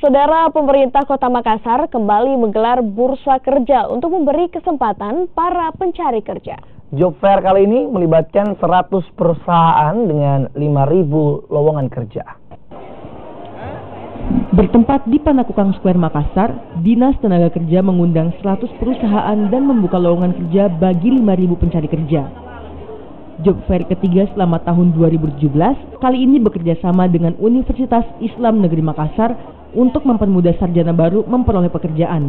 Saudara, pemerintah Kota Makassar kembali menggelar bursa kerja untuk memberi kesempatan para pencari kerja. Job fair kali ini melibatkan 100 perusahaan dengan 5.000 lowongan kerja. Bertempat di Panakukang Square Makassar, Dinas Tenaga Kerja mengundang 100 perusahaan dan membuka lowongan kerja bagi 5.000 pencari kerja. Job fair ketiga selama tahun 2017 kali ini bekerja sama dengan Universitas Islam Negeri Makassar untuk mempermudah sarjana baru memperoleh pekerjaan.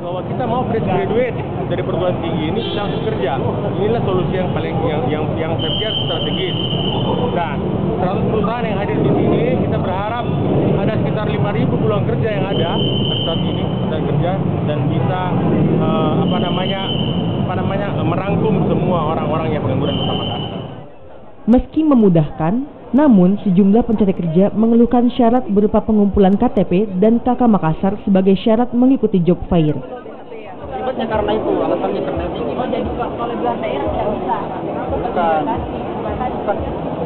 Bahwa kita mau fresh graduate dari perguruan tinggi ini bisa langsung kerja. Inilah solusi yang paling yang saya pikir strategis. Dan 100 perusahaan yang hadir di sini, kita berharap ada sekitar 5.000 peluang kerja yang ada saat ini dan kerja dan bisa merangkum semua orang-orang yang pengangguran Kota Makassar. Meski memudahkan, namun sejumlah pencari kerja mengeluhkan syarat berupa pengumpulan KTP dan KK Makassar sebagai syarat mengikuti job fair. Akibatnya karena itu, alasannya karena itu. Jadi kalau belah daerah tidak bisa. Bukan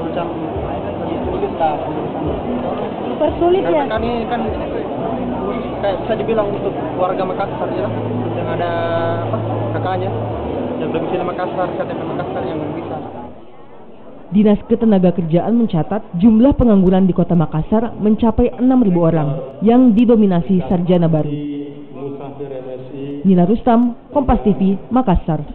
macam sulit lah. Dipersulit ya. Karena ini kan kayak bisa dibilang untuk warga Makassar ya, yang ada kakaknya, yang domisili Makassar, KTP Makassar yang bisa. Dinas Ketenagakerjaan mencatat jumlah pengangguran di Kota Makassar mencapai 6.000 orang yang didominasi sarjana baru. Nila Rustam, Kompas TV, Makassar.